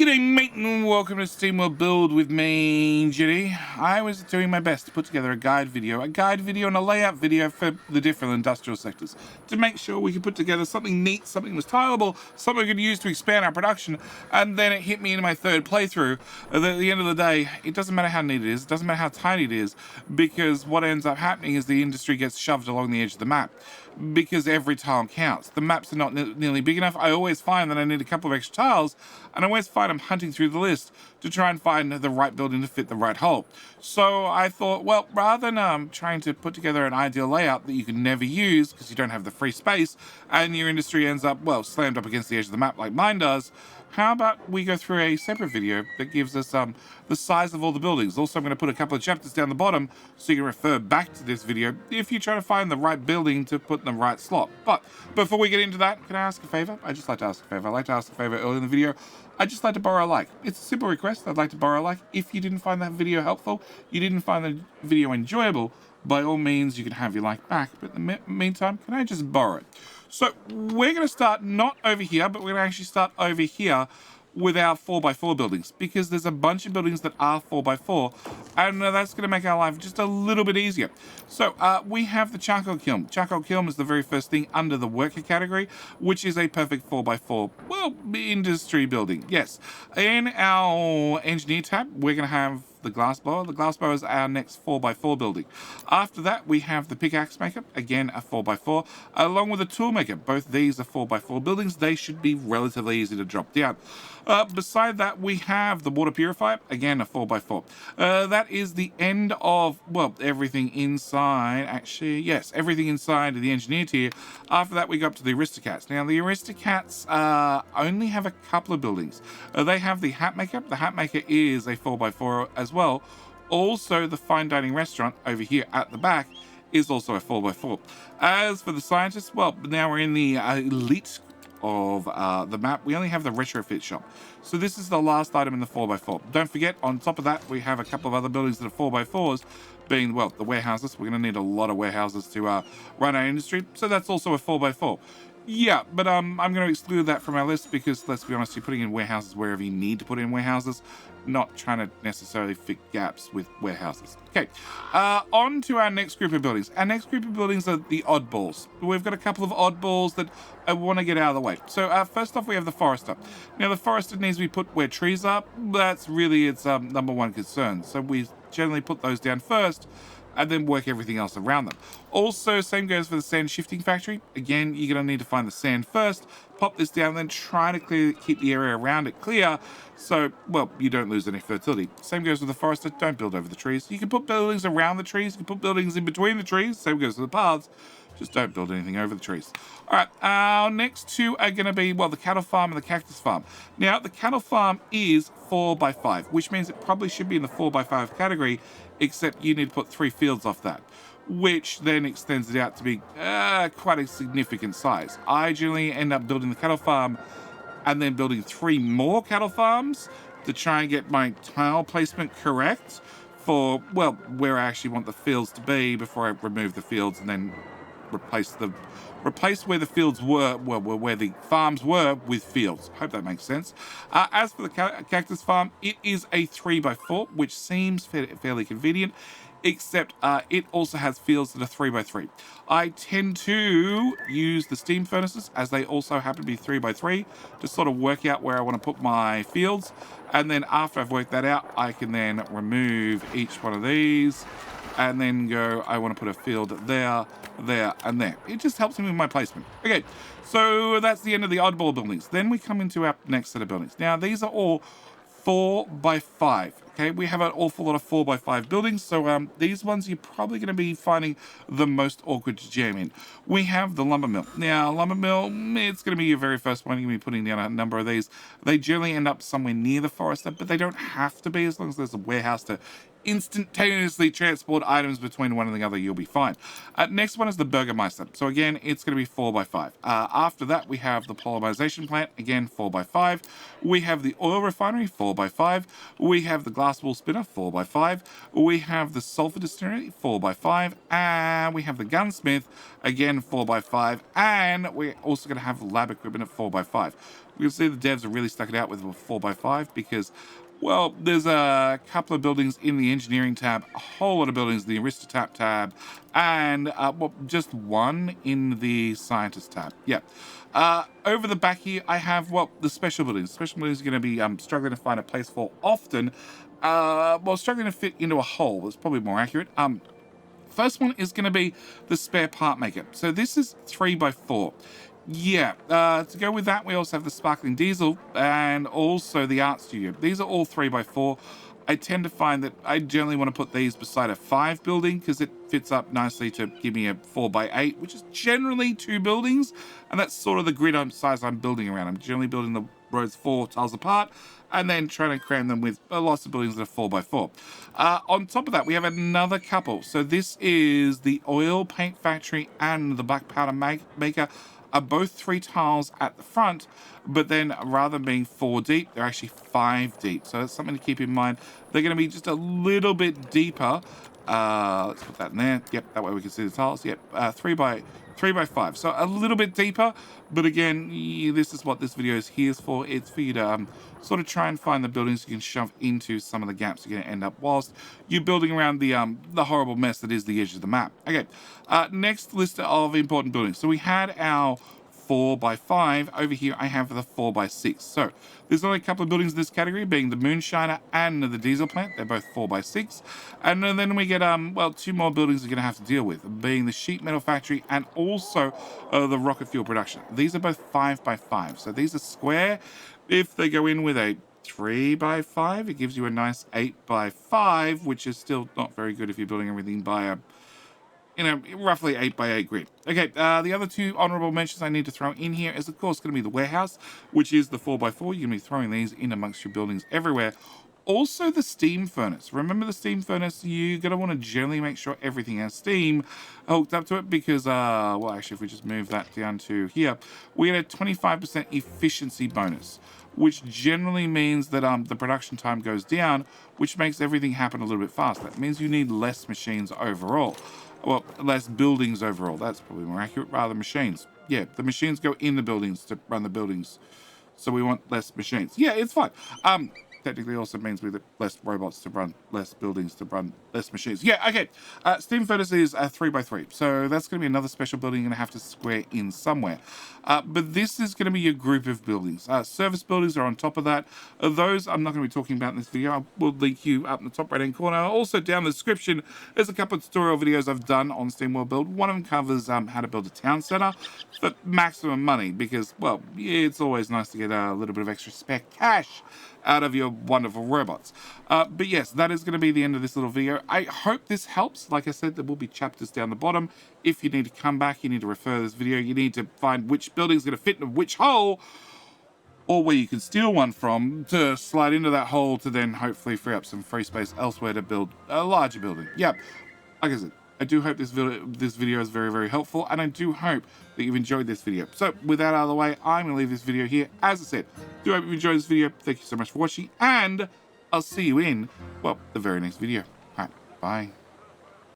G'day mate and welcome to Steamworld Build with me, Jitty. I was doing my best to put together a guide video and a layout video for the different industrial sectors to make sure we could put together something neat, something was tileable, something we could use to expand our production. And then it hit me in my third playthrough that at the end of the day, it doesn't matter how neat it is, it doesn't matter how tiny it is, because what ends up happening is the industry gets shoved along the edge of the map. Because every tile counts. The maps are not nearly big enough. I always find that I need a couple of extra tiles, and I always find I'm hunting through the list to try and find the right building to fit the right hole. So I thought, well, rather than trying to put together an ideal layout that you can never use because you don't have the free space, and your industry ends up, well, slammed up against the edge of the map like mine does, how about we go through a separate video that gives us the size of all the buildings. Also, I'm going to put a couple of chapters down the bottom so you can refer back to this video if you're trying to find the right building to put in the right slot. But before we get into that, can I ask a favor? I just like to ask a favor. I like to ask a favor early in the video. I just like to borrow a like. It's a simple request. I'd like to borrow a like. If you didn't find that video helpful, you didn't find the video enjoyable, by all means, you can have your like back. But in the meantime, can I just borrow it? So we're going to start not over here, but we're going to actually start over here with our 4x4 buildings, because there's a bunch of buildings that are 4x4, and that's going to make our life just a little bit easier. So we have the charcoal kiln. Charcoal kiln is the very first thing under the worker category, which is a perfect 4x4, well, industry building. Yes. In our engineer tab, we're going to have the glass blower. The glass blower is our next 4x4 building. After that, we have the pickaxe maker, again a 4x4, along with the toolmaker. Both these are 4x4 buildings. They should be relatively easy to drop down. Beside that, we have the water purifier, again a 4x4. That is the end of, well, everything inside, actually, yes, everything inside of the engineer tier. After that, we go up to the aristocrats. Now, the aristocrats only have a couple of buildings. They have the hat maker. The hat maker is a 4x4 as well. Also, the fine dining restaurant over here at the back is also a 4x4. As for the scientists, well, now we're in the elite of the map. We only have the retrofit shop. So this is the last item in the 4x4. Don't forget, on top of that, we have a couple of other buildings that are 4x4s, being, well, the warehouses. We're going to need a lot of warehouses to run our industry. So that's also a 4x4. Yeah, but I'm going to exclude that from our list because, let's be honest, you're putting in warehouses wherever you need to put in warehouses, not trying to necessarily fit gaps with warehouses. Okay, on to our next group of buildings. Our next group of buildings are the oddballs. We've got a couple of oddballs that I want to get out of the way. So first off, we have the forester. Now, the forester needs to be put where trees are. That's really its number one concern. So we generally put those down first, and then work everything else around them. Also, same goes for the sand shifting factory. Again, you're going to need to find the sand first, pop this down, then try to keep the area around it clear so, well, you don't lose any fertility. Same goes with the forester. Don't build over the trees. You can put buildings around the trees. You can put buildings in between the trees. Same goes with the paths. Just don't build anything over the trees. All right, our next two are going to be, well, the cattle farm and the cactus farm. Now, the cattle farm is 4x5, which means it probably should be in the 4x5 category, except you need to put 3 fields off that, which then extends it out to be quite a significant size. I generally end up building the cattle farm and then building 3 more cattle farms to try and get my tile placement correct for, well, where I actually want the fields to be before I remove the fields and then replace where the fields were, where the farms were, with fields. Hope that makes sense. As for the cactus farm, it is a 3x4, which seems fairly convenient, except it also has fields that are 3x3. I tend to use the steam furnaces, as they also happen to be 3x3, to sort of work out where I want to put my fields. And then after I've worked that out, I can then remove each one of these and then go, I want to put a field there, there, and there. It just helps me with my placement. Okay, so that's the end of the oddball buildings. Then we come into our next set of buildings. Now, these are all 4x5. Okay, we have an awful lot of 4x5 buildings, so these ones you're probably going to be finding the most awkward to jam in. We have the lumber mill. Now, lumber mill, it's going to be your very first one. You're going to be putting down a number of these. They generally end up somewhere near the forester, but they don't have to be. As long as there's a warehouse to instantaneously transport items between one and the other, you'll be fine. Next one is the Burgermeister. So again, it's going to be 4x5. After that, we have the polymerization plant, again 4x5. We have the oil refinery, 4x5. We have the glass wool spinner, 4x5. We have the sulfur distillery, 4x5. And we have the gunsmith, again 4x5. And we're also going to have lab equipment at 4x5. We can see the devs are really stuck it out with a 4x5 because, well, there's a couple of buildings in the engineering tab, a whole lot of buildings in the Aristotap tab, and well, just one in the scientist tab. Yeah. Over the back here, I have, well, the special buildings. Special buildings are going to be struggling to find a place for often. Well, struggling to fit into a hole. That's probably more accurate. First one is going to be the spare part maker. So this is 3x4. Yeah, to go with that, we also have the sparkling diesel and also the art studio. These are all 3x4. I tend to find that I generally want to put these beside a 5 building because it fits up nicely to give me a 4x8, which is generally 2 buildings. And that's sort of the grid size I'm building around. I'm generally building the roads 4 tiles apart and then trying to cram them with lots of buildings that are 4x4. On top of that, we have another couple. So this is the oil paint factory and the black powder maker. Are both 3 tiles at the front, but then rather than being 4 deep, they're actually 5 deep. So that's something to keep in mind. They're going to be just a little bit deeper. Let's put that in there. Yep, that way we can see the tiles. Yep, 3x5. So a little bit deeper, but again, this is what this video is here for. It's for you to sort of try and find the buildings you can shove into some of the gaps you're going to end up whilst you're building around the horrible mess that is the edge of the map. Okay, next list of important buildings. So we had our 4x5. Over here, I have the 4x6. So there's only a couple of buildings in this category, being the Moonshiner and the diesel plant. They're both 4x6. And then we get, well, 2 more buildings we're going to have to deal with, being the sheet metal factory and also the rocket fuel production. These are both 5x5. So these are square. If they go in with a 3x5, it gives you a nice 8x5, which is still not very good if you're building everything by a roughly 8x8 grid. Okay, the other 2 honorable mentions I need to throw in here is, of course, going to be the warehouse, which is the 4x4. You're going to be throwing these in amongst your buildings everywhere. Also, the steam furnace. Remember the steam furnace? You're going to want to generally make sure everything has steam hooked up to it because, well, actually, if we just move that down to here, we get a 25% efficiency bonus, which generally means that the production time goes down, which makes everything happen a little bit faster. That means you need less machines overall. Well, less buildings overall. That's probably more accurate, rather machines. Yeah, the machines go in the buildings to run the buildings. So we want less machines. Yeah, it's fine. Technically also means we have less robots to run less buildings to run less machines. Yeah, okay. Steam furnace is 3x3. So that's going to be another special building you're going to have to square in somewhere. But this is going to be your group of buildings. Service buildings are on top of that. Those I'm not going to be talking about in this video. I will link you up in the top right-hand corner. Also down in the description, there's a couple of tutorial videos I've done on Steamworld Build. One of them covers how to build a town center for maximum money because, well, it's always nice to get a little bit of extra spare cash out of your wonderful robots. But yes, that is going to be the end of this little video. I hope this helps. Like I said, there will be chapters down the bottom. If you need to come back, you need to refer to this video. You need to find which building is going to fit in which hole, or where you can steal one from to slide into that hole to then hopefully free up some free space elsewhere to build a larger building. Yep, like I said, I do hope this video is very, very helpful, and I do hope that you've enjoyed this video. So, with that out of the way, I'm going to leave this video here. As I said, do hope you enjoyed this video. Thank you so much for watching, and I'll see you in, well, the very next video. All right, bye.